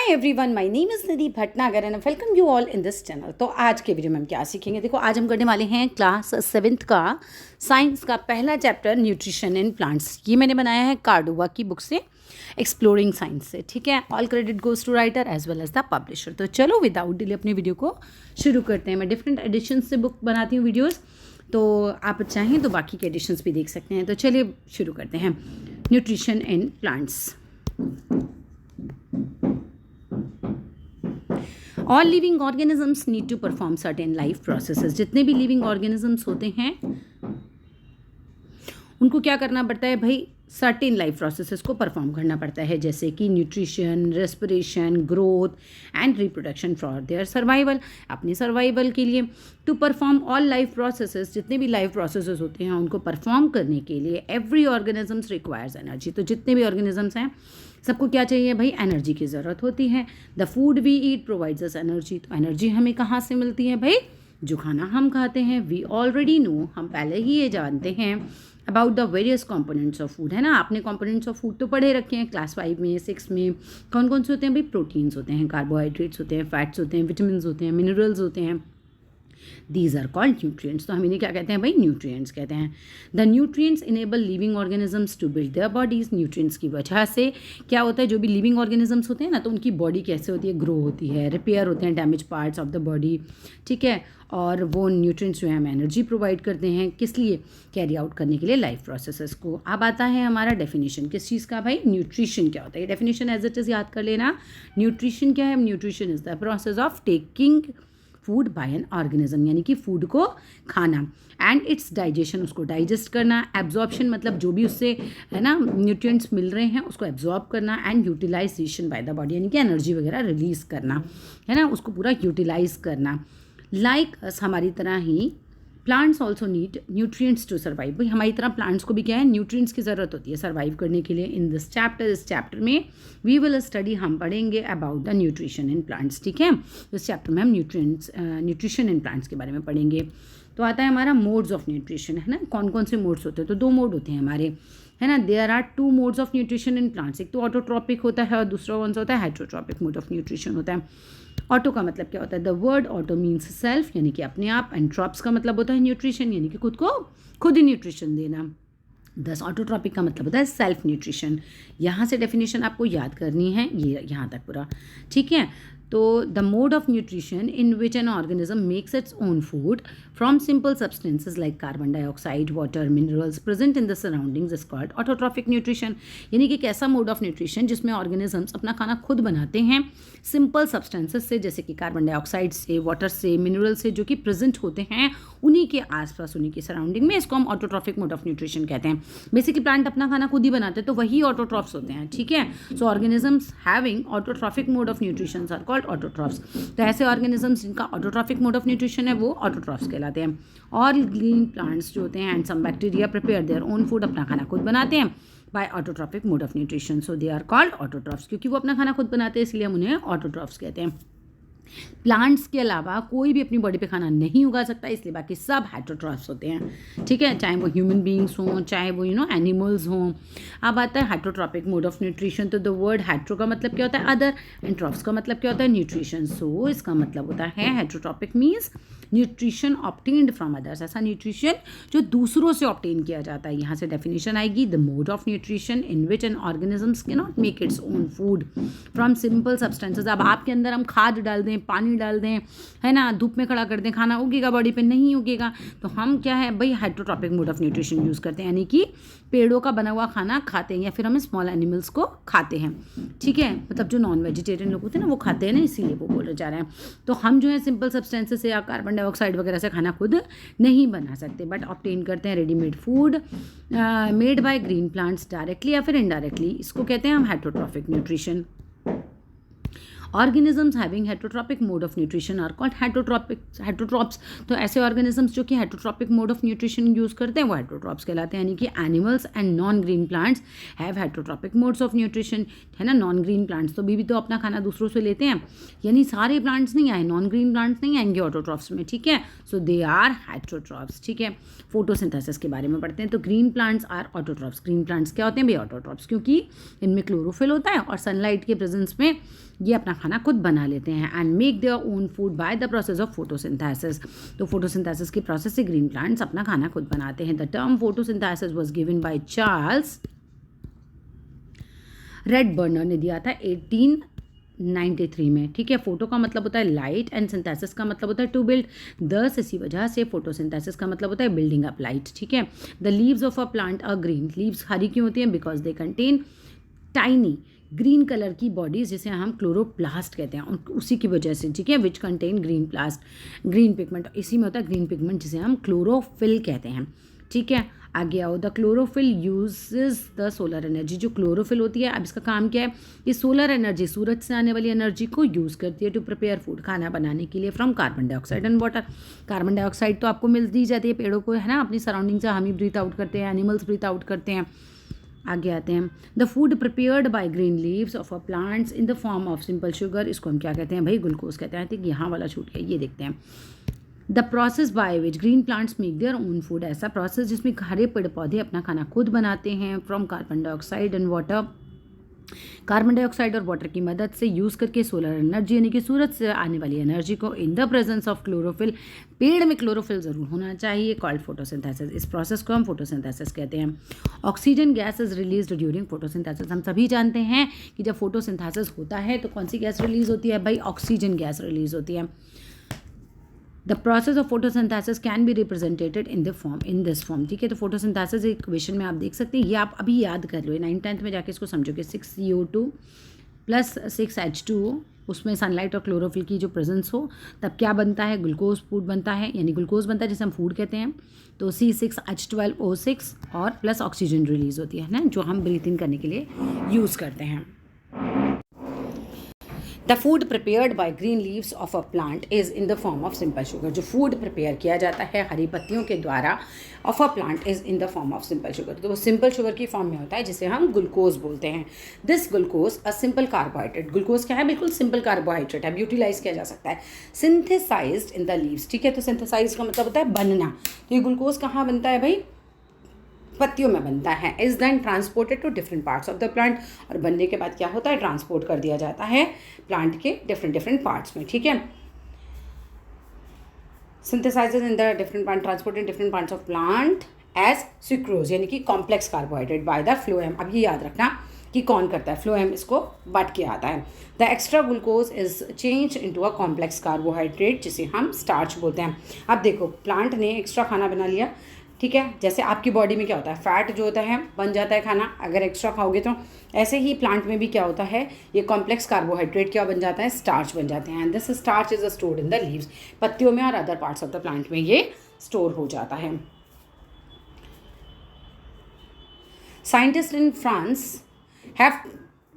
Hi everyone, my name is Nidhi Bhatnagar and welcome you all in this channel. तो आज के video में हम क्या सीखेंगे, देखो आज हम करने वाले हैं क्लास 7th का साइंस का पहला चैप्टर न्यूट्रिशन इन प्लांट्स। ये मैंने बनाया है कार्डोवा की बुक से, एक्सप्लोरिंग साइंस से। ठीक है, all credit goes to writer as well as the publisher. तो चलो विदाउट डिले अपनी वीडियो को शुरू करते हैं। मैं डिफरेंट एडिशन से बुक बनाती हूँ वीडियोज़, तो आप चाहें तो बाकी के एडिशंस भी देख सकते हैं। तो चलिए शुरू करते हैं। Nutrition in plants. All living organisms need to perform certain life processes. जितने भी लिविंग ऑर्गेनिजम्स होते हैं उनको क्या करना पड़ता है भाई, सर्टेन लाइफ प्रोसेसेस को परफॉर्म करना पड़ता है, जैसे कि nutrition, respiration, growth and reproduction for their survival, अपने सर्वाइवल के लिए। To perform all life processes, जितने भी लाइफ प्रोसेसेस होते हैं उनको परफॉर्म करने के लिए एवरी ऑर्गेनिजम्स रिक्वायर्स एनर्जी। तो जितने भी ऑर्गेनिजम्स हैं सबको क्या चाहिए भाई, एनर्जी की ज़रूरत होती है। The food we eat provides us energy. तो एनर्जी हमें कहाँ से मिलती है भाई, जो खाना हम खाते हैं। वी ऑलरेडी नो, हम पहले ही ये जानते हैं about the various components of food, है ना। आपने कंपोनेंट्स ऑफ फूड तो पढ़े रखे हैं क्लास 5 में, 6 में। कौन कौन से होते हैं भाई, प्रोटीन्स होते हैं, कार्बोहाइड्रेट्स होते हैं, फैट्स होते हैं, विटामिन होते हैं, मिनरल्स होते हैं। These are called nutrients. तो हम इन्हें क्या कहते हैं भाई, न्यूट्रिएंट्स कहते हैं। The nutrients enable living organisms to build their bodies. Nutrients की वजह से क्या होता है, जो भी लिविंग ऑर्गेनिजम्स होते हैं ना, तो उनकी बॉडी कैसे होती है, ग्रो होती है, रिपेयर होते हैं damage parts of the body. ठीक है, और वो न्यूट्रिएंट्स जो है हमें एनर्जी प्रोवाइड करते हैं, किस लिए, कैरी आउट करने के लिए लाइफ प्रोसेसेस को। अब आता है हमारा डेफिनेशन, किस चीज़ का भाई, न्यूट्रिशन क्या होता है। डेफिनेशन एज इट इज़ याद कर लेना। न्यूट्रिशन क्या है, nutrition is the process of taking food by an organism, यानी कि फूड को खाना, एंड इट्स डाइजेशन, उसको डाइजेस्ट करना, एब्जॉर्प्शन मतलब जो भी उससे है ना न्यूट्रिएंट्स मिल रहे हैं उसको एब्जॉर्ब करना, and utilisation by the body, यानी कि एनर्जी वगैरह रिलीज करना, है ना, उसको पूरा यूटिलाइज करना। लाइक अस, हमारी तरह ही plants also need nutrients to survive. भाई हमारी तरह प्लांट्स को भी क्या है, न्यूट्रिएंट्स की ज़रूरत होती है सर्वाइव करने के लिए। इन दिस चैप्टर, इस चैप्टर में वी विल स्टडी, हम पढ़ेंगे about the nutrition in plants. ठीक है, इस चैप्टर में हम न्यूट्रिशन इन प्लांट्स के बारे में पढ़ेंगे। तो आता है हमारा मोड्स ऑफ न्यूट्रिशन, है ना। कौन कौन से मोड्स होते हैं, तो 2 मोड होते हैं हमारे, है ना। There are 2 modes of nutrition in plants. एक तो ऑटोट्रॉपिक होता है और दूसरा कौन सा होता है, हेटेरोट्रॉपिक मोड ऑफ न्यूट्रिशन होता है। ऑटो का मतलब क्या होता है, the word auto means self, यानी कि अपने आप, एंड ट्रॉप्स का मतलब होता है न्यूट्रिशन, यानी कि खुद को खुद ही न्यूट्रिशन देना। दस ऑटोट्रॉपिक का मतलब होता है सेल्फ न्यूट्रिशन। यहाँ से डेफिनेशन आपको याद करनी है, ये यहाँ तक पूरा। ठीक है, तो the mode of nutrition in which an organism makes it's own food from simple substances like carbon dioxide, water, minerals present in the surroundings is called autotrophic nutrition. यानी कि एक ऐसा मोड ऑफ न्यूट्रिशन जिसमें organisms अपना खाना खुद बनाते हैं सिंपल सब्सटेंसेज से, जैसे कि कार्बन डाइऑक्साइड से, वाटर से, मिनरल से, जो कि प्रेजेंट होते हैं उन्हीं के आसपास, उन्हीं की सराउंडिंग में। इसको हम ऑटोट्रॉफिक मोड ऑफ न्यूट्रिशन कहते हैं। बेसिकली प्लांट अपना खाना खुद ही बनाते हैं, तो वही ऑटोट्रॉफ्स होते हैं। ठीक है, so organisms having autotrophic mode of nutrition are called autotrophs. तो ऐसे ऑर्गेनिजम्स जिनका ऑटोट्रॉफिक मोड ऑफ न्यूट्रिशन है वो ऑटोट्रॉफ्स कहलाते हैं। और ग्रीन प्लांट्स जो होते हैं and some bacteria prepare their own food, अपना खाना खुद बनाते हैं by autotrophic mode of nutrition, so they are called autotrophs. क्योंकि वो अपना खाना खुद बनाते हैं इसलिए हम उन्हें ऑटोट्रॉफ्स कहते हैं। प्लांट्स के अलावा कोई भी अपनी बॉडी पे खाना नहीं उगा सकता, इसलिए बाकी सब हेटेरोट्रॉफ्स होते हैं। ठीक है, चाहे वो ह्यूमन बींग्स हों, चाहे वो एनिमल्स हों। अब आता है हेटेरोट्रॉपिक मोड ऑफ न्यूट्रिशन। तो द वर्ड हेटेरो का मतलब क्या होता है, अदर, एंड ट्रॉफ्स का मतलब क्या होता है, न्यूट्रिशन। सो इसका मतलब होता है heterotrophic means nutrition obtained from others, ऐसा न्यूट्रिशन जो दूसरों से ऑब्टेन किया जाता है। यहाँ से डेफिनेशन आएगी, the mode of nutrition in which N organisms can not make its own food from simple substances. अब आपके अंदर हम खाद डाल दें, पानी डाल दें, है ना, धूप में खड़ा कर दें, खाना उगेगा, बॉडी पे नहीं उगेगा। तो हम क्या है भाई, heterotrophic mode of nutrition use करते हैं, यानी कि पेड़ों का बना हुआ खाना खाते हैं, या फिर हम स्मॉल एनिमल्स को खाते हैं। ठीक है, मतलब जो नॉन वेजिटेरियन लोग होते हैं ना वो खाते हैं ना, इसीलिए वो बोले जा रहे हैं। तो हम जो है सिंपल सब्सटेंसेस से या कार्बन डाइऑक्साइड वगैरह से खाना खुद नहीं बना सकते, बट ऑब्टेन करते हैं readymade food made by green plants directly या फिर इनडायरेक्टली। इसको कहते हैं हम heterotrophic nutrition. Organisms having heterotrophic mode of nutrition are called heterotrophs. तो ऐसे ऑर्गेनिजम्स जो कि heterotrophic mode of nutrition use करते हैं वो हेटरोट्रॉप्स कहलाते हैं, यानी कि animals and non green plants have heterotrophic modes of nutrition, है ना। नॉन ग्रीन प्लांट्स तो भी तो अपना खाना दूसरों से लेते हैं, यानी सारे प्लांट्स नहीं आए, नॉन ग्रीन प्लांट्स नहीं आएंगे ऑटोट्रॉफ्स में, ठीक है। सो दे आर हेटरोट्रॉफ्स, ठीक है। फोटोसिंथेसिस के बारे में पढ़ते हैं। तो green plants are autotrophs. Green plants क्या होते हैं भाई? ऑटोट्रॉफ्स, क्योंकि इनमें क्लोरोफिल होता है और सनलाइट के प्रेजेंस में ये अपना खाना खुद बना लेते हैं and make their own food by the process of photosynthesis. तो फोटोसिंथेसिस की प्रोसेस से ग्रीन प्लांट्स अपना खाना खुद बनाते हैं। The term photosynthesis was given by Charles Redburner ने दिया था 1893 में, ठीक है। फोटो का मतलब होता है लाइट एंड सिंथेसिस का मतलब होता है टू बिल्ड, दस इसी वजह से फोटोसिंथेसिस का मतलब होता है बिल्डिंग अप लाइट, ठीक है। The leaves of a plant are green. Leaves हरी क्यों होती हैं? Because they contain tiny green colour की बॉडीज जिसे हम क्लोरोप्लास्ट कहते हैं, उसी की वजह से, ठीक है, विच कंटेन ग्रीन पिगमेंट। इसी में होता है ग्रीन पिगमेंट जिसे हम क्लोरोफिल कहते हैं, ठीक है। आगे आओ, the chlorophyll uses the solar energy. जो क्लोरोफिल होती है, अब इसका काम क्या है? ये सोलर एनर्जी, सूरज से आने वाली एनर्जी को यूज़ करती है टू प्रिपेयर फूड, खाना बनाने के लिए, from carbon dioxide and water. Carbon dioxide तो आपको मिल दी जाती है पेड़ों को, है ना, अपनी सराउंडिंग से हम ही ब्रीथ आउट करते हैं, एनिमल्स ब्रीथ आउट करते हैं। आगे आते हैं, the food prepared by green leaves of a plants in the form of simple sugar. इसको हम क्या कहते हैं भाई? ग्लूकोज कहते हैं। आई थिंक यहाँ वाला छूट गया, ये देखते हैं। The process by which green plants make their own food. ऐसा प्रोसेस जिसमें हरे पेड़ पौधे अपना खाना खुद बनाते हैं from carbon dioxide and water. Carbon dioxide और वाटर की मदद से यूज़ करके सोलर एनर्जी, यानी कि सूरज से आने वाली एनर्जी को, इन द प्रेजेंस ऑफ क्लोरोफिल, पेड़ में क्लोरोफिल ज़रूर होना चाहिए, कॉल्ड फोटोसिंथेसिस। इस प्रोसेस को हम फोटोसिंथेसिस कहते हैं। Oxygen gas is release during photosynthesis. हम सभी जानते हैं कि जब फोटोसिंथेसिस होता है तो कौन सी गैस रिलीज होती है भाई? ऑक्सीजन गैस रिलीज होती है। The process of photosynthesis can be represented in this form, ठीक है। तो फोटोसिंथेसिस एक क्वेश्चन में आप देख सकते हैं, ये आप अभी याद कर लो, 9th-10th में जाके इसको समझोगे। 6CO2 प्लस 6H2O, उसमें सनलाइट और क्लोरोफिल की जो प्रेजेंस हो तब क्या बनता है? ग्लूकोज फूड बनता है, यानी ग्लूकोज बनता है जिसे हम फूड कहते हैं। तो C6H12O6 और प्लस ऑक्सीजन रिलीज होती है ना, जो हम ब्रीथ इन करने के लिए यूज़ करते हैं। The food prepared by green leaves of a plant is in the form of simple sugar. जो फूड प्रिपेयर किया जाता है हरी पत्तियों के द्वारा of a plant is in the form of simple sugar. तो वो सिंपल शुगर की फॉर्म में होता है जिसे हम ग्लूकोज बोलते हैं। This glucose a simple carbohydrate. Glucose क्या है? बिल्कुल सिंपल कार्बोहाइड्रेट है, यूटिलाइज किया जा सकता है। सिंथेसाइज्ड इन द लीव्स, ठीक है। तो सिंथेसाइज का मतलब होता है बनना। तो ये ग्लूकोज कहाँ बनता है भाई? पत्तियों में बनता है। Is then transported to different parts of the plant. और बनने के बाद क्या होता है? ट्रांसपोर्ट कर दिया जाता है प्लांट के डिफरेंट पार्ट्स में, ठीक है। Synthesises in the different plant, transported different parts of plant as sucrose, यानी कि complex carbohydrate by the phloem. अब ये याद रखना कि कौन करता है? फ्लोएम इसको बांट के आता है। The extra glucose is change into a complex carbohydrate जिसे हम स्टार्च बोलते हैं। अब देखो, प्लांट ने एक्स्ट्रा खाना बना लिया, ठीक है। जैसे आपकी बॉडी में क्या होता है? फैट जो होता है बन जाता है खाना अगर एक्स्ट्रा खाओगे तो, ऐसे ही प्लांट में भी क्या होता है? ये कॉम्प्लेक्स कार्बोहाइड्रेट क्या बन जाता है? स्टार्च बन जाते हैं। And this starch is stored in the leaves. पत्तियों में और other parts of the plant में ये स्टोर हो जाता है। Scientist in France have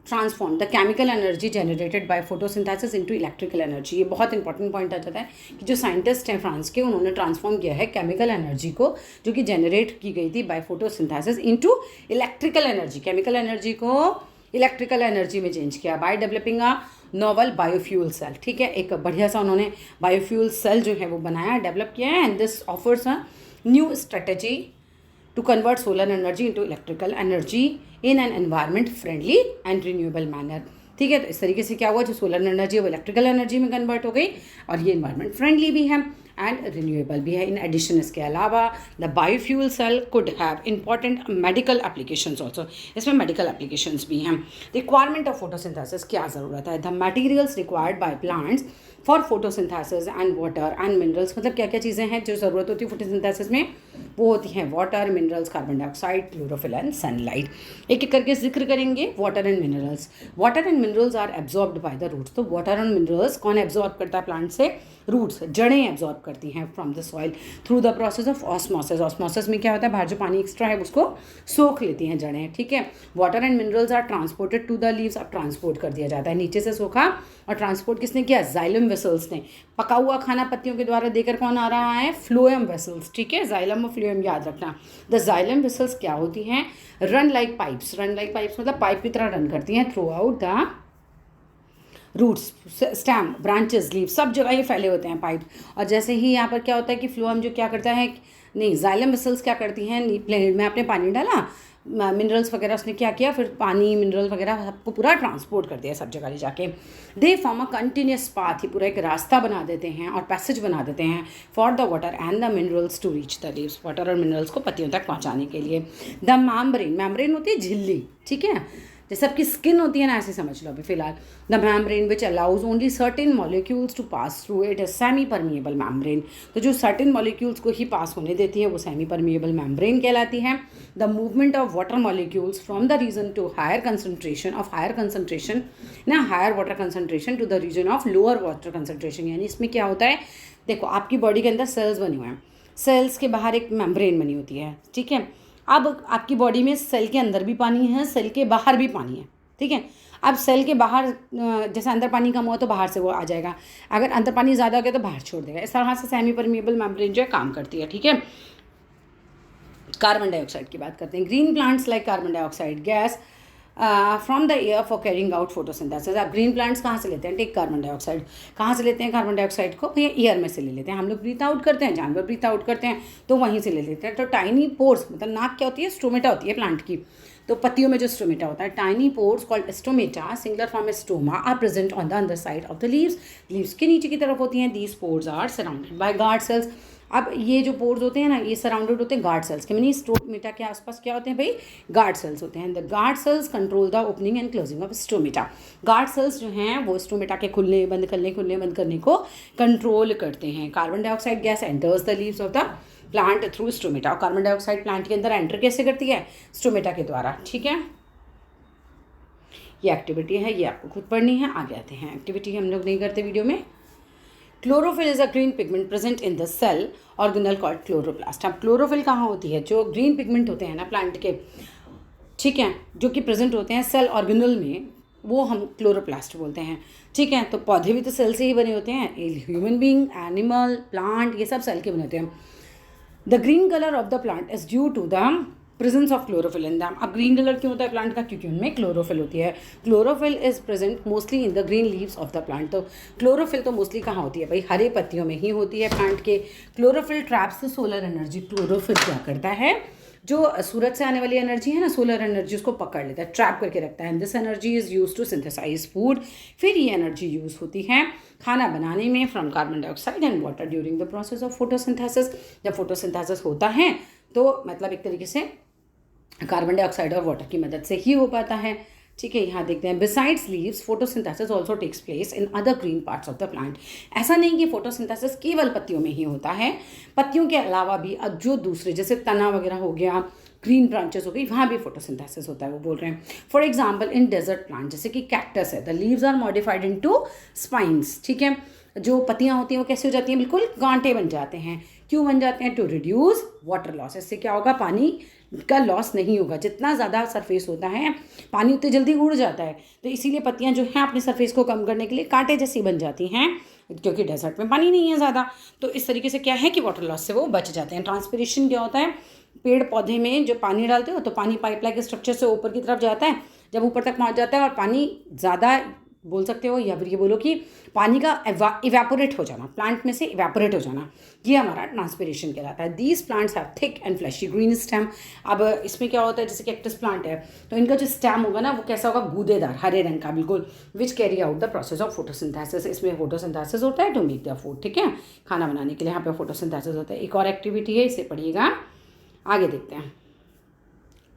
transform the chemical energy generated by photosynthesis into electrical energy. ये बहुत इंपॉर्टेंट पॉइंट आ जाता है कि जो साइंटिस्ट हैं फ्रांस के, उन्होंने ट्रांसफॉर्म किया है केमिकल एनर्जी को जो कि जनरेट की गई थी by photosynthesis into electrical energy. Chemical energy को इलेक्ट्रिकल एनर्जी में चेंज किया by developing a novel biofuel cell, ठीक है। एक बढ़िया सा उन्होंने बायोफ्यूल सेल जो है वो बनाया, डेवलप किया है। And this offers a new strategy to convert solar energy into electrical energy in an environment friendly and renewable manner, ठीक है। तो इस तरीके से क्या हुआ? जो सोलर एनर्जी है वो इलेक्ट्रिकल एनर्जी में कन्वर्ट हो गई और ये इन्वायरमेंट फ्रेंडली भी है एंड रिन्यूएबल भी है। इन एडिशन इसके अलावा the biofuel cell could have important medical applications also. इसमें मेडिकल एप्लीकेशंस भी हैं। रिक्वायरमेंट ऑफ फोटोसिंथेसिस, क्या ज़रूरत है? The materials required by plants for photosynthesis and water and minerals. मतलब क्या क्या चीज़ें हैं जो ज़रूरत होती है फोटोसिंथेसिस में? वो होती हैं water, minerals, carbon dioxide, chlorophyll and sunlight. एक एक करके जिक्र करेंगे water and minerals. Water and minerals are absorbed by the roots. तो वाटर एंड मिनरल्स कौन एब्जॉर्ब करता है प्लांट से? रूट्स, जड़ें एब्जॉर्ब करती हैं from the soil through the process of osmosis. Osmosis में क्या होता है, बाहर जो पानी एक्स्ट्रा है उसको सोख लेती हैं जड़ें, ठीक है। Water and minerals are transported to the leaves. अब ट्रांसपोर्ट कर दिया जाता है, नीचे से सोखा और ट्रांसपोर्ट किसने किया? जाइलम वेसल्स ने। पका हुआ खाना पत्तियों के द्वारा देकर कौन आ रहा है? फ्लोएम वेसल्स, ठीक है। जाइलम और फ्लोएम याद रखना। द जाइलम वेसल्स क्या होती हैं? Run like pipes. Run like pipes मतलब पाइप की तरह रन करती हैं throughout the roots, stem, branches, leaf, सब जगह ये फैले होते हैं पाइप। और जैसे ही यहाँ पर क्या होता है कि फ्लोएम जो क्या करता है, नहीं, जाइलम वेसल्स क्या करती हैं, प्लेट में आपने पानी डाला, मिनरल्स वगैरह उसने क्या किया, फिर पानी मिनरल वगैरह सबको पूरा ट्रांसपोर्ट कर दिया सब जगह ले जाके। They form a continuous path, ये पूरा एक रास्ता बना देते हैं और पैसेज बना देते हैं for the water and the minerals to reach the leaves. Water और मिनरल्स को पत्तियों तक पहुंचाने के लिए। द मैम्ब्रेन, मैम्ब्रेन होती है झिल्ली, ठीक है, जैसे आपकी स्किन होती है ना, ऐसे समझ लो अभी फिलहाल। The membrane which allows only certain molecules to pass through it is semi permeable membrane. तो जो सर्टेन मॉलिक्यूल्स को ही पास होने देती है वो सेमी परमिएबल मैम्ब्रेन कहलाती है। The movement of water molecules from the region to higher concentration of higher concentration ना, higher water concentration to the region of lower water concentration. यानी इसमें क्या होता है, देखो आपकी बॉडी के अंदर सेल्स बने हुए हैं, सेल्स के बाहर एक मैम्ब्रेन बनी होती है, ठीक है। अब आपकी बॉडी में सेल के अंदर भी पानी है, सेल के बाहर भी पानी है, ठीक है। अब सेल के बाहर जैसे अंदर पानी कम हुआ तो बाहर से वो आ जाएगा, अगर अंदर पानी ज़्यादा हो गया तो बाहर छोड़ देगा। इस तरह से सेमी परमिएबल मैम्ब्रेन जो है काम करती है, ठीक है। कार्बन डाइऑक्साइड की बात करते हैं। Green plants like carbon dioxide gas from the air for carrying out photosynthesis. आप ग्रीन प्लांट्स कहाँ से लेते हैं? Take carbon dioxide. कहाँ से लेते हैं कार्बन डाइऑक्साइड को? भैया एयर में से ले लेते हैं। हम लोग ब्रीथ आउट करते हैं, जानवर ब्रीथ आउट करते हैं, तो वहीं से ले लेते हैं। तो टाइनी पोर्स, मतलब नाक क्या होती है? स्टोमेटा होती है प्लांट की। तो पत्तियों में जो स्टोमेटा होता है, tiny pores called stomata, singular form stoma, are present on the अंदर side of the leaves. Leaves के नीचे की तरफ होती हैं। These pores are surrounded by guard cells. अब ये जो पोर्स होते हैं ना, ये सराउंडेड होते हैं गार्ड सेल्स के। मीनी स्टोमेटा के आसपास क्या होते हैं भाई? गार्ड सेल्स होते हैं। The guard cells control the opening and closing of stomata. Guard cells जो हैं वो स्टोमेटा के खुलने बंद करने को कंट्रोल करते हैं। Carbon dioxide gas enters the leaves of the plant through stomata. और कार्बन डाइऑक्साइड प्लांट के अंदर एंटर कैसे करती है? स्टोमेटा के द्वारा, ठीक है। ये एक्टिविटी है, ये आपको खुद पढ़नी है। आगे आते हैं, एक्टिविटी हम लोग नहीं करते वीडियो में। Chlorophyll is a green pigment present in the cell organelle called chloroplast. अब क्लोरोफिल कहाँ होती है? जो ग्रीन पिगमेंट होते हैं ना प्लांट के, ठीक है, जो कि प्रेजेंट होते हैं सेल ऑर्गेनल में, वो हम क्लोरोप्लास्ट बोलते हैं, ठीक है। तो पौधे भी तो सेल से ही बने होते हैं। ह्यूमन बींग, एनिमल, प्लांट, ये सब सेल के बने होते हैं। The green colour of the plant is due to the presence of chlorophyll in them. अब ग्रीन कलर क्यों होता है प्लांट का? क्योंकि उनमें क्लोरोफिल होती है। Chlorophyll is present mostly in the green leaves of the plant. तो क्लोरोफिल तो मोस्टली कहाँ होती है भाई? हरे पत्तियों में ही होती है प्लांट के। Chlorophyll traps the solar energy. Chlorophyll क्या करता है? जो सूरज से आने वाली एनर्जी है ना, सोलर एनर्जी, उसको पकड़ लेता है, ट्रैप करके रखता है। This energy is use to synthesise food. फिर ये एनर्जी यूज होती है खाना बनाने में from carbon dioxide and water during the process of photosynthesis. जब फोटोसिंथेसिस होता है तो मतलब एक तरीके से कार्बन डाइऑक्साइड और वाटर की मदद से ही हो पाता है, ठीक है। यहाँ देखते हैं, besides leaves photosynthesis also takes place in other green parts of the plant. ऐसा नहीं कि फोटोसिंथेसिस केवल पत्तियों में ही होता है, पत्तियों के अलावा भी जो दूसरे जैसे तना वगैरह हो गया, ग्रीन ब्रांचेस हो गई, वहाँ भी फोटोसिंथेसिस होता है, वो बोल रहे हैं। For example in desert plant, जैसे कि कैक्टस है, the leaves are modified into spines, ठीक है। जो पत्तियाँ होती हैं वो कैसे हो जाती हैं? बिल्कुल गांठे बन जाते हैं। क्यों बन जाते हैं? To reduce water loss. इससे क्या होगा? पानी का लॉस नहीं होगा। जितना ज़्यादा सरफेस होता है पानी उतनी जल्दी उड़ जाता है, तो इसीलिए पत्तियाँ जो हैं अपने सरफेस को कम करने के लिए कांटे जैसी बन जाती हैं, क्योंकि डेजर्ट में पानी नहीं है ज़्यादा। तो इस तरीके से क्या है कि वाटर लॉस से वो बच जाते हैं। ट्रांसपिरेशन क्या होता है? पेड़ पौधे में जो पानी डालते हो तो पानी पाइपलाइन के स्ट्रक्चर से ऊपर की तरफ जाता है, जब ऊपर तक पहुँच जाता है और पानी ज़्यादा बोल सकते हो, या फिर ये बोलो कि पानी का इवेपोरेट हो जाना, प्लांट में से इवेपोरेट हो जाना, ये हमारा ट्रांसपिरेशन कहलाता है। These plants have thick and fleshy green stem. अब इसमें क्या होता है, जैसे कैक्टस प्लांट है तो इनका जो स्टेम होगा ना वो कैसा होगा? गूदेदार, हरे रंग का बिल्कुल, which carry out the process of photosynthesis. इसमें फोटोसिंथेसिस होता है टू मेक द फूड, ठीक है, खाना बनाने के लिए यहाँ पे फोटोसिंथेसिस होता है। एक और एक्टिविटी है, इसे पढ़िएगा, आगे देखते हैं।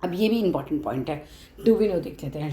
अब ये भी इंपॉर्टेंट पॉइंट है, डू वी नो देख लेते हैं।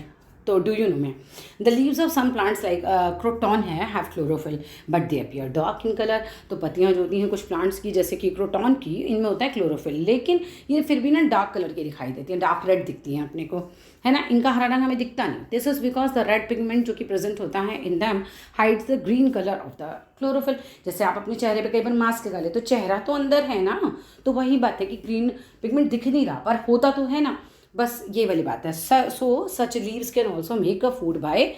तो डू यू नो मैं the leaves of some plants like croton है have chlorophyll but they appear dark in colour. तो पत्तियां जो होती हैं कुछ प्लांट्स की जैसे कि क्रोटॉन की, इनमें होता है क्लोरोफिल, लेकिन ये फिर भी ना डार्क कलर की दिखाई देती हैं, डार्क रेड दिखती हैं अपने को, है ना। इनका हरा रंग हमें दिखता नहीं। This is because the red pigment जो कि प्रेजेंट होता है in them hides the green colour of the chlorophyll. जैसे आप अपने चेहरे पे कई बार मास्क लगा ले तो चेहरा तो अंदर है ना, तो वही बात है कि ग्रीन पिगमेंट दिख नहीं रहा पर होता तो है ना, बस ये वाली बात है। So such leaves can also make a food by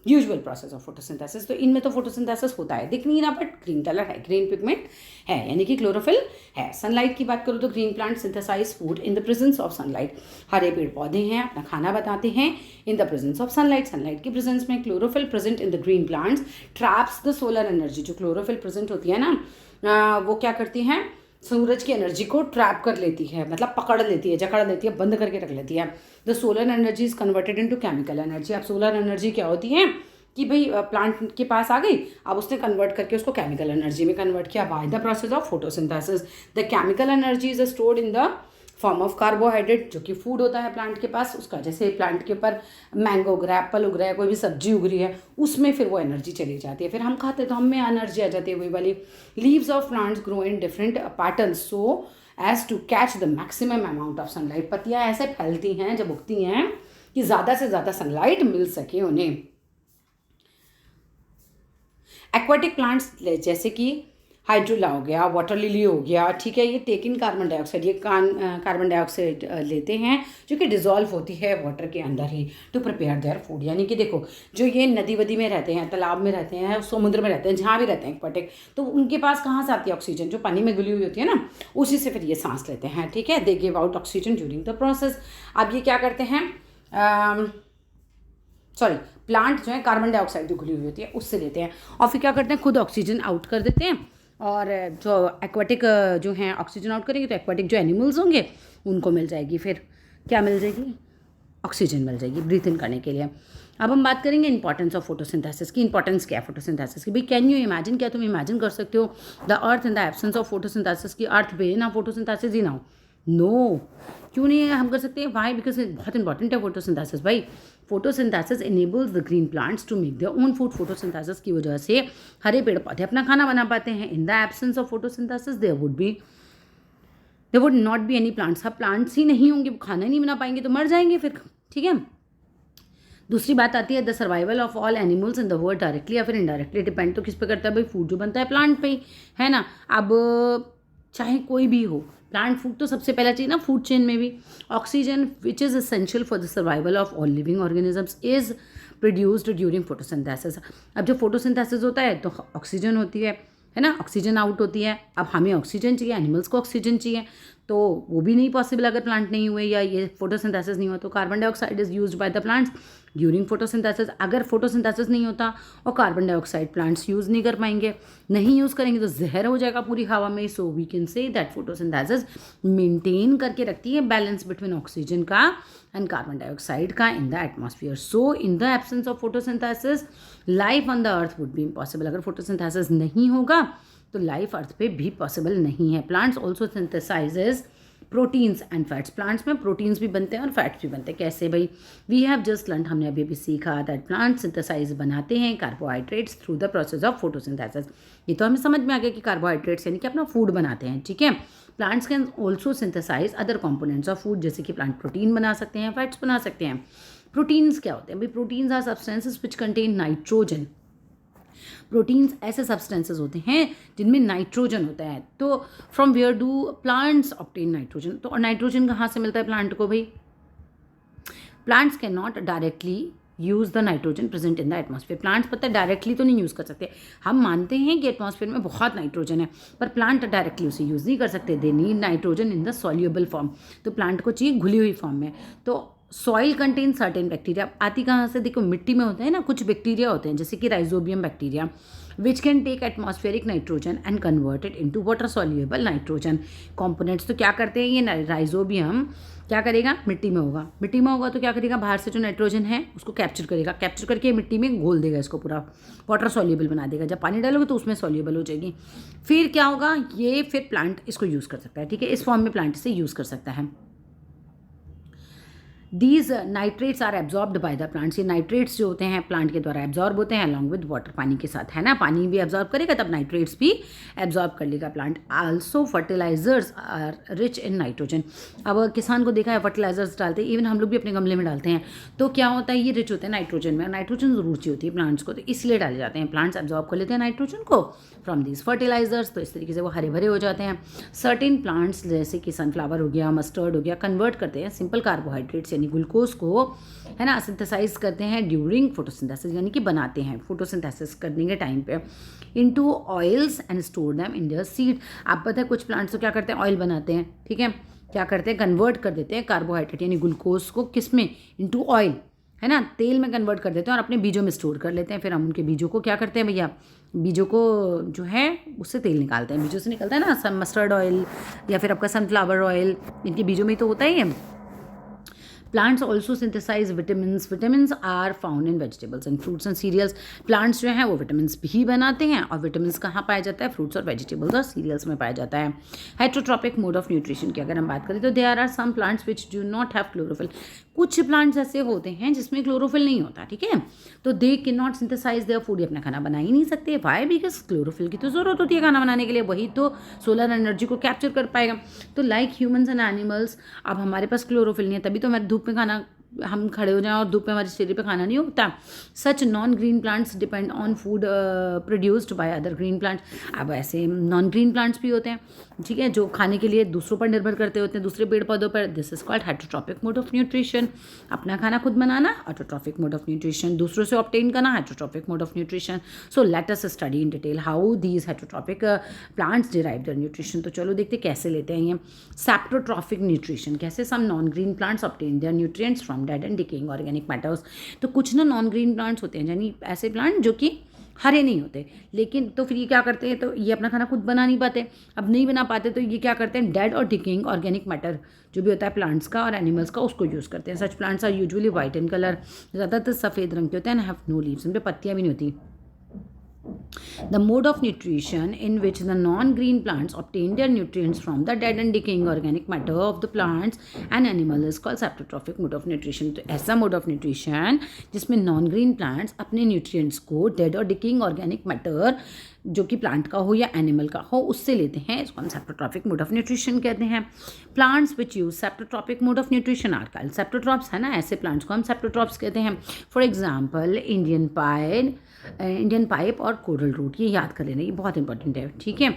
usual process of photosynthesis. तो इनमें तो फोटोसिंथेसिस होता है, दिख नहीं रहा बट ग्रीन कलर है, ग्रीन पिगमेंट है, यानी कि क्लोरोफिल है। सनलाइट की बात करूँ तो green plant synthesise food in the presence of sunlight. हरे पेड़ पौधे हैं अपना खाना बताते हैं in the presence of sunlight. Sunlight की प्रेजेंस में chlorophyll present in the green plants traps the solar energy. जो क्लोरोफिल प्रेजेंट होती है ना वो क्या करती हैं, सूरज की एनर्जी को ट्रैप कर लेती है, मतलब पकड़ लेती है, जकड़ लेती है, बंद करके रख लेती है। The solar energy is converted into chemical energy. अब सोलर एनर्जी क्या होती है कि भाई प्लांट के पास आ गई, अब उसने कन्वर्ट करके उसको केमिकल एनर्जी में कन्वर्ट किया bye the process of photosynthesis. The chemical energy is stored in the form of carbohydrate, जो कि फूड होता है प्लांट के पास उसका। जैसे प्लांट के ऊपर मैंगो उग रहा है, एप्पल उग रहा है, कोई भी सब्जी उग रही है, उसमें फिर वो एनर्जी चली जाती है, फिर हम खाते हैं तो हमें एनर्जी आ जाती है वही वाली। Leaves of plants grow in different patterns so as to catch the maximum amount of sunlight. पत्तियाँ ऐसे फैलती हैं जब उगती हैं कि ज़्यादा से ज़्यादा सनलाइट मिल सके उन्हें। एक्वाटिक प्लांट्स जैसे कि हाइड्रोला हो गया, वाटर लिली हो गया, ठीक है, ये टेक इन कार्बन डाइऑक्साइड, ये कार्बन डाइऑक्साइड लेते हैं जो कि डिजॉल्व होती है वाटर के अंदर ही टू प्रिपेयर देयर फूड। यानी कि देखो जो ये नदी वदी में रहते हैं, तालाब में रहते हैं, समुद्र में रहते हैं, जहाँ भी रहते हैं एक्वाटिक, तो उनके पास कहाँ से आती है ऑक्सीजन, जो पानी में घुली हुई होती है ना, उसी से फिर ये सांस लेते हैं, ठीक है। They give out oxygen during the process. अब ये क्या करते हैं, प्लांट जो है कार्बन डाइऑक्साइड जो घुली हुई होती है उससे लेते हैं और फिर क्या करते हैं, खुद ऑक्सीजन आउट कर देते हैं। और जो एक्वाटिक जो हैं ऑक्सीजन आउट करेंगे तो एक्वाटिक जो एनिमल्स होंगे उनको मिल जाएगी, फिर क्या मिल जाएगी, ऑक्सीजन मिल जाएगी ब्रीथ इन करने के लिए। अब हम बात करेंगे इंपॉर्टेंस ऑफ फोटोसिंथेसिस की। इंपॉर्टेंस क्या है फोटोसिंथेसिस की भाई, कैन यू इमेजिन, क्या तुम इमेजिन कर सकते हो the earth in the absence of photosynthesis की, अर्थ पे ना फोटोसिंथेसिस ही ना हो, नो क्यों नहीं हम कर सकते हैं, वाई, बिकॉज बहुत इंपॉर्टेंट है फोटोसिंथेसिस भाई। Photosynthesis enables the green plants to make their own food. Photosynthesis की वजह से हरे पेड़ पौधे अपना खाना बना पाते हैं। In the absence of photosynthesis there would not be any plants. अब प्लांट्स ही नहीं होंगे, खाना ही नहीं बना पाएंगे तो मर जाएंगे फिर, ठीक है। दूसरी बात आती है the survival of all animals in the world directly या फिर इनडायरेक्टली डिपेंड तो किस पे करता है भाई, फूड जो बनता है प्लांट पे ही, है ना। अब चाहे कोई भी हो, प्लांट फूड तो सबसे पहला चाहिए ना फूड चेन में भी। Oxygen which is essential for the survival of all living organisms is produced during photosynthesis. अब जब फोटोसिंथेसिस होता है तो ऑक्सीजन होती है ना, ऑक्सीजन आउट होती है। अब हमें ऑक्सीजन चाहिए, एनिमल्स को ऑक्सीजन चाहिए, तो वो भी नहीं पॉसिबल अगर प्लांट नहीं हुए या ये फोटोसिंथेसिस नहीं हुआ। तो carbon dioxide is used by the plants during photosynthesis. अगर फोटोसिंथेसिस नहीं होता और कार्बन डाइऑक्साइड प्लांट्स यूज़ नहीं कर पाएंगे, नहीं यूज़ करेंगे तो जहर हो जाएगा पूरी हवा में। So we can say that photosynthesis maintain करके रखती है बैलेंस बिटवीन ऑक्सीजन का एंड कार्बन डाइऑक्साइड का in the atmosphere. So in the absence of photosynthesis life on the earth would be impossible. अगर फोटोसिंथेसिस नहीं होगा तो लाइफ अर्थ पे भी पॉसिबल नहीं है। Plants also सिंथेसाइजेज proteins and fats. Plants में प्रोटीन्स भी बनते हैं और फैट्स भी बनते हैं। कैसे भाई, वी हैव जस्ट लर्न, हमने अभी सीखा दैट प्लांट सिंथेसाइज बनाते हैं carbohydrates through the process of photosynthesis. ये तो हमें समझ में आ गया कि कार्बोहाइड्रेट्स यानी कि अपना फूड बनाते हैं, ठीक है। Plants can also synthesise other components of food, जैसे कि प्लांट प्रोटीन बना सकते हैं, फैट्स बना सकते हैं। प्रोटीन्स क्या होते हैं भाई, proteins are substances which contain nitrogen. Proteins ऐसे सब्सटेंसेस होते हैं जिनमें नाइट्रोजन होता है। तो from where do plants obtain nitrogen, तो नाइट्रोजन कहाँ से मिलता है प्लांट को भाई, plants can not directly use the nitrogen present in the atmosphere. Plants पता है डायरेक्टली तो नहीं यूज़ कर सकते, हम मानते हैं कि एटमॉस्फेयर में बहुत नाइट्रोजन है, पर प्लांट डायरेक्टली उसे यूज़ नहीं कर सकते। They need nitrogen in the soluble form, तो प्लांट को चाहिए घुली हुई फॉर्म में। तो सॉइल कंटेन सर्टेन बैक्टीरिया, आती कहाँ से, देखो मिट्टी में होता है ना, कुछ बैक्टीरिया होते हैं जैसे कि rhizobium bacteria which can take atmospheric nitrogen and convert it into water soluble nitrogen components. तो क्या करते हैं ये राइजोबियम, क्या करेगा, मिट्टी में होगा, मिट्टी में होगा तो क्या करेगा, बाहर से जो नाइट्रोजन है उसको कैप्चर करेगा, कैप्चर करके मिट्टी में घोल देगा, इसको पूरा वाटर सॉल्युबल बना देगा। जब पानी डालोगे तो उसमें सॉल्युबल हो जाएगी। फिर क्या होगा, ये फिर प्लांट इसको यूज़ कर सकता है, ठीक है, इस फॉर्म में प्लांट इसे यूज़ कर सकता है। These nitrates are absorbed by the plants, ये नाइट्रेट्स जो होते हैं प्लांट के द्वारा एब्जॉर्ब होते हैं अलॉन्ग विद वाटर, पानी के साथ, है ना, पानी भी एब्जॉर्ब करेगा तब नाइट्रेट्स भी एब्जॉर्ब कर लेगा plant. Also fertilisers are rich in nitrogen, अब किसान को देखा है फर्टिलाइजर्स डालते हैं, इवन हम लोग भी अपने गमले में डालते हैं, तो क्या होता है ये रिच होते हैं नाइट्रोजन में, नाइट्रोजन ज़रूर चाहिए होती है प्लांट्स को, तो इसलिए डाले जाते हैं, प्लांट्स एब्जॉर्ब कर लेते हैं नाइट्रोजन को फ्रॉम दीज फर्टिलाइजर्स, तो इस तरीके से वो हरे भरे हो जाते हैं। सर्टेन प्लांट्स जैसे कि सनफ्लावर हो गया, मस्टर्ड हो गया, कन्वर्ट करते हैं सिंपल कार्बोहाइड्रेट्स यानी ग्लूकोज को, है ना, सिंथेसाइज करते हैं ड्यूरिंग फोटोसिंथेसिस, यानी कि बनाते हैं फोटोसिंथेसिस करने के टाइम पे, into oils and store them in their seed. आप पता है कुछ प्लांट्स तो क्या करते हैं, ऑयल बनाते हैं, ठीक है, क्या करते हैं, कन्वर्ट कर देते हैं कार्बोहाइड्रेट यानी ग्लूकोज को किस में, इनटू ऑयल, है ना, तेल में कन्वर्ट कर देते हैं और अपने बीजों में स्टोर कर लेते हैं। फिर हम उनके बीजों को क्या करते हैं भैया, बीजों को जो है उससे तेल निकालते हैं, बीजों से निकलता है ना, मस्टर्ड ऑयल या फिर आपका सनफ्लावर ऑयल, इनके बीजों में तो होता ही है। Plants also synthesise vitamins, vitamins are found in vegetables and fruits and cereals, plants जो हैं वो विटामिन्स भी बनाते हैं, और विटामिन्स कहाँ पाया जाता है, फ्रूट्स और वेजिटेबल्स और सीरियल्स में पाया जाता है। हेट्रोट्रॉपिक मोड ऑफ न्यूट्रिशन की अगर हम बात करें तो there are some plants which do not have chlorophyll, कुछ प्लांट्स ऐसे होते हैं जिसमें क्लोरोफिल नहीं होता, ठीक है, तो they can not synthesise their food, अपना खाना बना ही नहीं सकते, वाई, बिकॉज क्लोरोफिल की तो ज़रूरत होती है खाना बनाने के लिए, वही तो सोलर एनर्जी को कैप्चर कर पाएगा। तो लाइक ह्यूमन्स एंड एनिमल्स, अब हमारे पास क्लोरोफिल नहीं है तभी तो हमारे धूप में खाना, हम खड़े हो जाएं और धूप में हमारे चेहरे पे खाना नहीं उगता। Such non green plants depend on food produced by other green plants, अब ऐसे नॉन ग्रीन प्लांट्स भी होते हैं, ठीक है, जो खाने के लिए दूसरों पर निर्भर करते होते हैं, दूसरे पेड़ पौधों पर। This is called heterotrophic mode of nutrition, अपना खाना खुद बनाना, ऑटोट्रॉपिक मोड ऑफ न्यूट्रिशन, दूसरों से ऑब्टेन करना, heterotrophic mode of nutrition. So let us study in detail how these heterotrophic plants derive their nutrition, तो चलो देखते कैसे लेते हैं ये सैप्रोट्रॉपिक न्यूट्रिशन, कैसे some non green plants obtain their nutrients from dead and decaying organic matters. तो कुछ ना नॉन ग्रीन प्लांट्स होते हैं, यानी ऐसे प्लांट जो कि हरे नहीं होते, लेकिन तो फिर ये क्या करते हैं, तो ये अपना खाना खुद बना नहीं पाते, अब नहीं बना पाते तो ये क्या करते हैं, डेड और डिकेइंग ऑर्गेनिक मैटर जो भी होता है प्लांट्स का और एनिमल्स का, उसको यूज़ करते हैं। Such plants are usually white in colour, ज़्यादातर सफ़ेद रंग के होते हैं, हैव नो लीव्स, उन पर पत्तियाँ भी नहीं होती। The mode of nutrition in which the non-green plants obtain their nutrients from the dead and decaying organic matter of the plants and animal is called saprotrophic mode of nutrition। तो ऐसा mode of nutrition जिसमें non-green plants अपने nutrients को dead और decaying organic matter जो कि plant का हो या एनिमल का हो उससे लेते हैं, इसको हम सेप्टोट्रॉपिक मोड ऑफ न्यूट्रिशन कहते हैं। Plants which use saprotrophic mode of nutrition are called saprotrophs, है ना, ऐसे प्लांट्स को हम सेप्टोट्रॉप्स कहते हैं। फॉर एग्जांपल इंडियन पाइप और कोरल रूट, ये याद कर लेना, ये बहुत इंपॉर्टेंट है, ठीक है।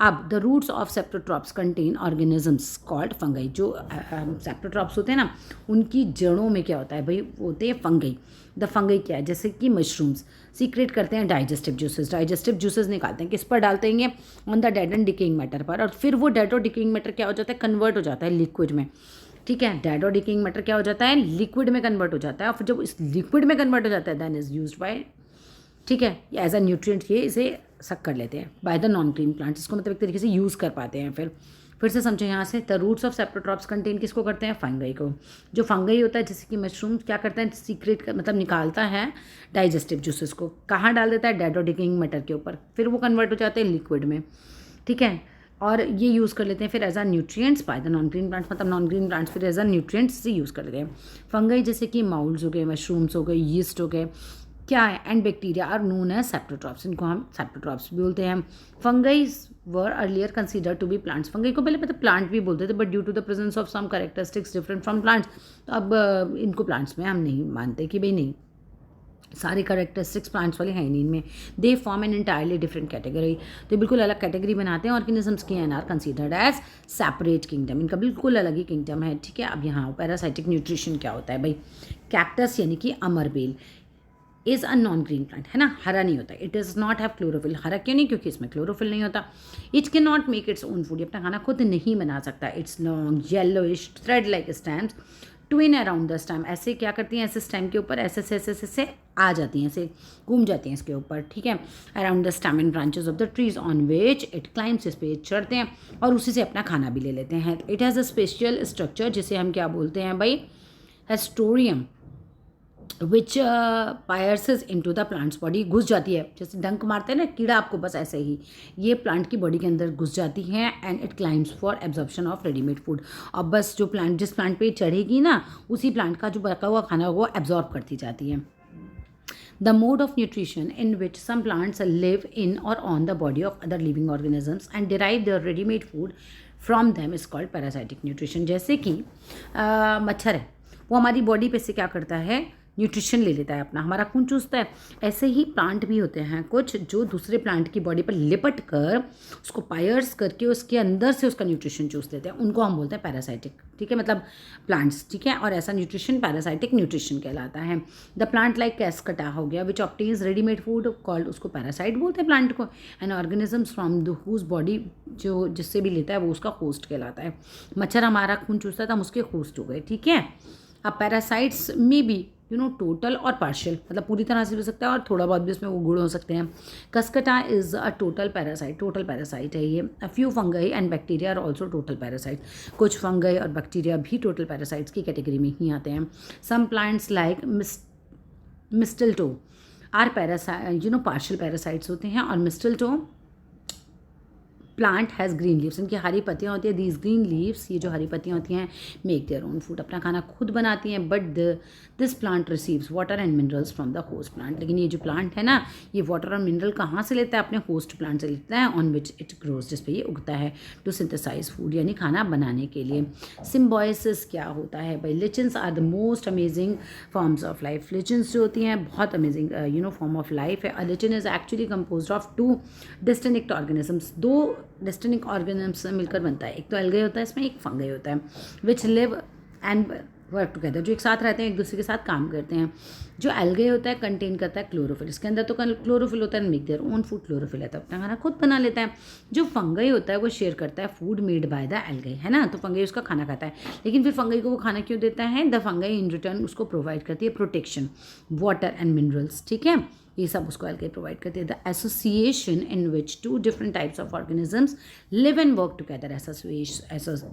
अब the roots of saprotrophs contain organisms called fungi, जो सेप्टोट्रॉप्स होते हैं ना उनकी जड़ों में क्या होता है भाई, होते हैं फंगाई। द फंगाई क्या है, जैसे कि मशरूम्स सीक्रेट करते हैं डाइजेस्टिव जूसेस, डाइजेस्टिव जूसेस निकालते हैं, किस पर डालते हैं, on the dead and decaying matter पर, और फिर वो डेड और डिकेइंग मैटर क्या हो जाता है, कन्वर्ट हो जाता है लिक्विड में, ठीक है, डेड और डिकेइंग मैटर क्या हो जाता है, लिक्विड में कन्वर्ट हो जाता है, और फिर जब इस लिक्विड में कन्वर्ट हो जाता है देन इज यूज्ड बाय, ठीक है, एज अ न्यूट्रिएंट ये इसे सक कर लेते हैं bye the non green plants, इसको मतलब एक तरीके से यूज़ कर पाते हैं। फिर से समझो यहाँ से, the roots of saprotrophs contain किसको करते हैं, फंगाई को। जो फंगाई होता है जैसे कि मशरूम क्या करता है, सीक्रेट मतलब निकालता है डाइजेस्टिव जूसेस को, कहाँ डाल देता है, डेड और डिकेइंग मैटर के ऊपर, फिर वो कन्वर्ट हो जाते हैं लिक्विड में, ठीक है, और ये यूज़ कर लेते हैं फिर as a nutrients by the non green plants, मतलब नॉन ग्रीन प्लांट्स फिर एज आ न्यूट्रिएंट्स से यूज़ कर लेते हैं। फंगाई जैसे कि माउल्स हो गए, मशरूम्स हो गए, यीस्ट हो गए, क्या है, and bacteria are known as saprotrophs, इनको हम सेप्टोट्रॉप्स भी बोलते हैं। Fungi were earlier considered to be plants, fungi को पहले मतलब प्लांट भी बोलते थे, but due to the presence of some characteristics different from plants, तो अब इनको प्लांट्स में हम नहीं मानते कि भाई नहीं, सारे करेक्टरिस्टिक्स प्लांट्स वाले हैं नहीं इनमें, they form an entirely different category, तो बिल्कुल अलग कैटेगरी बनाते हैं ऑर्गेनिजम्स की, and are considered as separate kingdom, इनका बिल्कुल अलग ही किंगडम है, ठीक है। अब यहाँ पैरासाइटिक न्यूट्रिशन क्या होता है भाई, कैक्टस यानी कि अमरबेल is a non green plant, है ना, हरा नहीं होता, it is not have chlorophyll, हरा क्यों नहीं, क्योंकि इसमें क्लोरोफिल नहीं होता। It cannot make its own food, अपना खाना खुद नहीं बना सकता। It's long yellowish thread like stems twine around the stem, ऐसे क्या करती हैं, ऐसे स्टेम के ऊपर ऐसे ऐसे आ जाती हैं, ऐसे घूम जाती हैं इसके ऊपर, ठीक है, around the stem and branches of the trees on which it climbs, इस पे चढ़ते हैं और उसी से अपना खाना भी ले लेते हैं। It has a special structure जिसे हम क्या बोलते हैं भाई, हेस्टोरियम, विच पायर्सेस इनटू द प्लांट्स बॉडी, घुस जाती है, जैसे डंक मारते हैं ना कीड़ा आपको, बस ऐसे ही ये प्लांट की बॉडी के अंदर घुस जाती है and it climbs for absorption of readymade food. और बस जो प्लांट जिस प्लांट पे चढ़ेगी ना, उसी प्लांट का जो बचा हुआ खाना वो एब्जॉर्ब करती जाती है। The mode of nutrition in which some plants live in or on the body of other living organisms and derive their ready-made food from them is called parasitic nutrition। जैसे कि मच्छर है, वो हमारी बॉडी पे से क्या करता है, न्यूट्रिशन ले लेता है अपना, हमारा खून चूसता है। ऐसे ही प्लांट भी होते हैं कुछ जो दूसरे प्लांट की बॉडी पर लिपट कर उसको पायर्स करके उसके अंदर से उसका न्यूट्रिशन चूस लेते हैं, उनको हम बोलते हैं पैरासाइटिक, ठीक है, मतलब प्लांट्स, ठीक है। और ऐसा न्यूट्रिशन पैरासाइटिक न्यूट्रिशन कहलाता है। द प्लांट लाइक कैस्कटा हो गया which obtains readymade food called, उसको पैरासाइट बोलते हैं प्लांट को। And organisms from the whose body, जो जिससे भी लेता है वो उसका होस्ट कहलाता है। मच्छर हमारा खून चूसता था, हम उसके होस्ट हो गए, ठीक है। अब पैरासाइट्स में भी टोटल और पार्शियल, मतलब पूरी तरह से भी हो सकता है और थोड़ा बहुत भी उसमें वो गुण हो सकते हैं। Cuscuta is a total parasite है ये। A few fungi and bacteria are also total parasite, कुछ फंगई और बैक्टीरिया भी टोटल पैरासाइट्स की कैटेगरी में ही आते हैं। Some plants like mistletoe are partial parasites होते हैं। और mistletoe plant has green leaves, इनकी हरी पत्तियाँ होती हैं। दीज ग्रीन लीव्स, ये जो हरी पत्तियाँ होती हैं, मेक देयर ओन फूड, अपना खाना खुद बनाती हैं। But this plant receives water and minerals from the host plant, लेकिन ये जो प्लांट है ना, ये वाटर और मिनरल कहाँ से लेता है, अपने होस्ट प्लांट से लेता है, ऑन विच इट ग्रोज, जिस पे ये उगता है, टू सिंथेसाइज फूड, यानी खाना बनाने के लिए। सिम्बोयसिस क्या होता है भाई? Lichens are the most amazing forms of life. Lichens जो होती हैं बहुत अमेजिंग फॉर्म ऑफ लाइफ है। A lichen is actually composed of two distinct organisms, दो डिस्टिंक्ट ऑर्गेनिजम्स मिलकर बनता है। एक तो एल्गे होता है, इसमें एक फंगई होता है, which live and work together, जो एक साथ रहते हैं, एक दूसरे के साथ काम करते हैं। जो एल्गे होता है कंटेन करता है क्लोरोफिल, इसके अंदर तो क्लोरोफिल होता है, make their own food, chlorophyll है तो अपना खाना खुद बना लेता है। जो फंगई होता है वो शेयर करता है food made by the algae, है ना, तो फंगई उसका खाना खाता है। लेकिन फिर फंगई को वो खाना क्यों देता है? द फंगई इन रिटर्न उसको प्रोवाइड करती है प्रोटेक्शन, वाटर एंड मिनरल्स, ठीक है, ये सब उसको एल्गे प्रोवाइड करते हैं। The association in which two different types of organisms live and work together,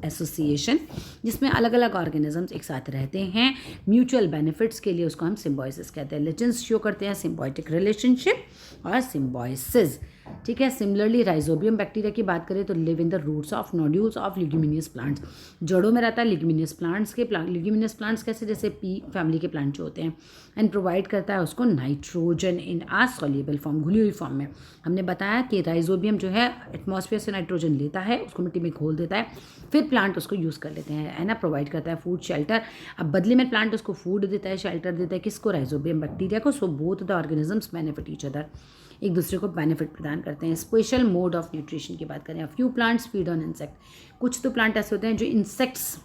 association जिसमें अलग अलग ऑर्गेनिजम्स एक साथ रहते हैं म्यूचुअल बेनिफिट्स के लिए, उसको हम सिम्बोयसिस कहते हैं। लिचन्स शो करते हैं सिम्बायोटिक रिलेशनशिप और सिम्बोयसिस, ठीक है। सिमिलरली राइजोबियम बैक्टीरिया की बात करें तो live in the roots of nodules of leguminous plants, जड़ों में रहता है लिग्यूमिनियस प्लांट्स के। लिग्यूमिनियस प्लांट्स कैसे? जैसे पी फैमिली के प्लांट जो होते हैं। एंड प्रोवाइड करता है उसको nitrogen in a soluble form, घुली हुई फॉर्म में। हमने बताया कि राइजोबियम जो है एटमॉस्फेयर से नाइट्रोजन लेता है, उसको मिट्टी में घोल देता है, फिर प्लांट उसको यूज़ कर लेते हैं, है ना, प्रोवाइड करता है फूड शेल्टर। अब बदले में प्लांट उसको फूड देता है, शेल्टर देता है, किसको? राइजोबियम बैक्टीरिया को। So both the organisms benefit each other, एक दूसरे को बेनिफिट प्रदान करते हैं। स्पेशल मोड ऑफ न्यूट्रिशन की बात करें, few plants feed on insect, कुछ तो प्लांट ऐसे होते हैं जो इंसेक्ट्स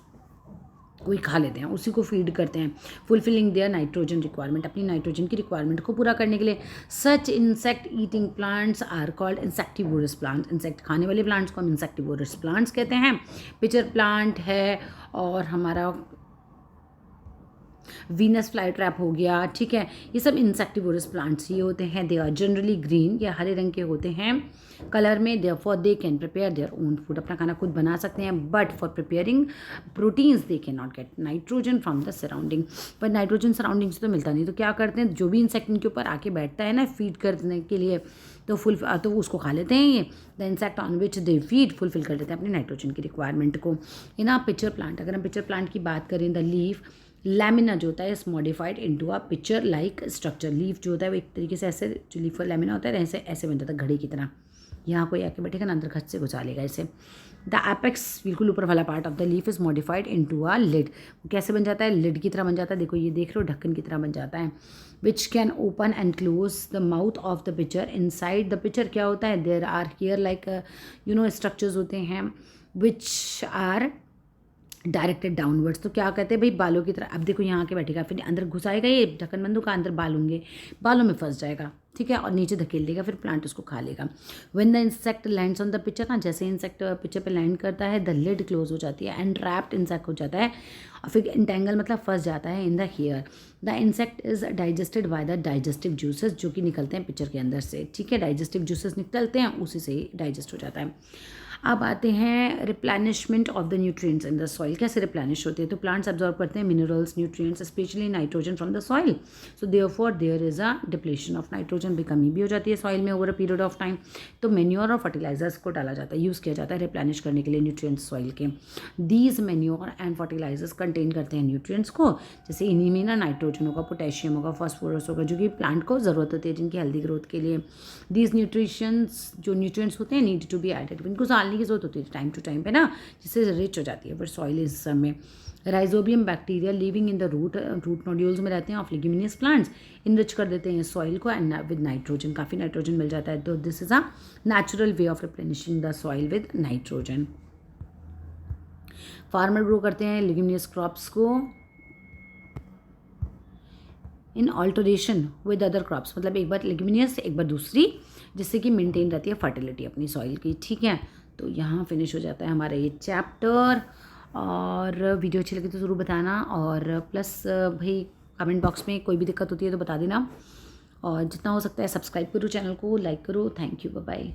कोई खा लेते हैं, उसी को फीड करते हैं, फुलफिलिंग देयर नाइट्रोजन रिक्वायरमेंट, अपनी नाइट्रोजन की रिक्वायरमेंट को पूरा करने के लिए। Such insect eating plants are called insectivorous plants, insect खाने वाले प्लांट्स को हम इंसेक्टिवोरस प्लांट्स कहते हैं। पिचर प्लांट है और हमारा वीनस फ्लाई ट्रैप हो गया, ठीक है, ये सब इंसेक्टिवोरस प्लांट्स ही होते हैं। दे आर जनरली ग्रीन, या हरे रंग के होते हैं कलर में। Therefore they can prepare their own food, अपना खाना खुद बना सकते हैं। But for preparing proteins they can not gate nitrogen from the surrounding, पर नाइट्रोजन सराउंडिंग से तो मिलता नहीं, तो क्या करते हैं, जो भी इंसेक्ट इनके ऊपर आके बैठता है ना फीड करने के लिए, तो उसको खा लेते हैं ये। The insect on which they feed fulfil कर लेते हैं अपनी नाइट्रोजन की रिक्वायरमेंट को। इन आ पिचर प्लांट, अगर हम पिचर प्लांट की बात करें, द लीफ लैमिना जो होता है इस modified into a picture like structure. Leaf जो होता है वो एक तरीके से ऐसे, जो लीफ का लैमिना होता है ऐसे ऐसे बन जाता है घड़ी की तरह, यहाँ कोई आके बैठेगा ना अंदर खच से घुसा लेगा इसे। द एपेक्स, बिल्कुल ऊपर वाला part of the leaf is modified into a lid, कैसे बन जाता है? लिड की तरह बन जाता है, देखो ये देख रहे हो, ढक्कन की तरह बन जाता है। Which can open and close the mouth of the pitcher. Inside the pitcher क्या होता है? There are hair like structures होते हैं विच आर डायरेक्टेड डाउनवर्ड्स, तो क्या कहते हैं भाई, बालों की तरह। अब देखो यहाँ के बैठेगा, फिर अंदर घुसाएगा, ये ढक्कन बंद होगा, अंदर बाल होंगे, बालों में फंस जाएगा, ठीक है, और नीचे धकेल देगा, फिर प्लांट उसको खा लेगा। When the insect lands on the picture, ना जैसे इंसेक्ट पिक्चर पे लैंड करता है, द लिड क्लोज हो जाती है एंड ट्रैप्ड इंसेक्ट हो जाता है, और फिर इंटेंगल मतलब फंस जाता है in the hair. The insect is digested by the digestive juices, जो कि निकलते हैं पिक्चर के अंदर से, ठीक है, डाइजेस्टिव जूसेस निकलते हैं, उसी से ही डाइजेस्ट हो जाता है। अब आते हैं replenishment of the nutrients in the soil. कैसे रिप्लेनिश होते हैं? तो प्लांट्स एब्जॉर्ब करते हैं minerals, nutrients, especially nitrogen from the soil. So therefore there is a depletion of nitrogen, भी कमी भी हो जाती है सॉइल में over a period of time. तो मैन्योर और फर्टिलाइजर्स को डाला जाता है, यूज़ किया जाता है रिप्लेनिश करने के लिए न्यूट्रिएंट्स सॉइल के। These manure and fertilizers contain करते हैं न्यूट्रिएंट्स को, जैसे इन्हीं में ना नाइट्रोजन होगा, पोटेशियम होगा, फॉस्फोरस होगा, जो कि प्लांट को ज़रूरत होती है जिनकी हेल्दी ग्रोथ के लिए। दीज न्यूट्रिशंस जो न्यूट्रिएंट्स होते हैं नीड टू बी एडेड, इनको डालने की जरूरत होती है टाइम टू टाइम पे ना, जिससे रिच हो जाती है फिर सॉइल इस में। Rhizobium bacteria living in the root nodules में रहते हैं ऑफ लिग्यूमिनस प्लांट्स, इनरिच कर देते हैं सॉइल को एंड विद नाइट्रोजन, काफ़ी नाइट्रोजन मिल जाता है। तो this is a natural way of replenishing the soil with nitrogen. Farmer grow करते हैं लिग्यूमिनस क्रॉप्स को इन ऑल्टरेशन विद अदर क्रॉप्स, मतलब एक बार लेग्यूमिनियस एक बार दूसरी, जिससे कि मेंटेन रहती है फर्टिलिटी अपनी सॉइल की। ठीक है, तो यहाँ फिनिश हो जाता है हमारा ये चैप्टर। और वीडियो अच्छी लगी तो ज़रूर बताना, और प्लस भाई कमेंट बॉक्स में कोई भी दिक्कत होती है तो बता देना, और जितना हो सकता है सब्सक्राइब करो चैनल को, लाइक करो। Thank you, bye bye.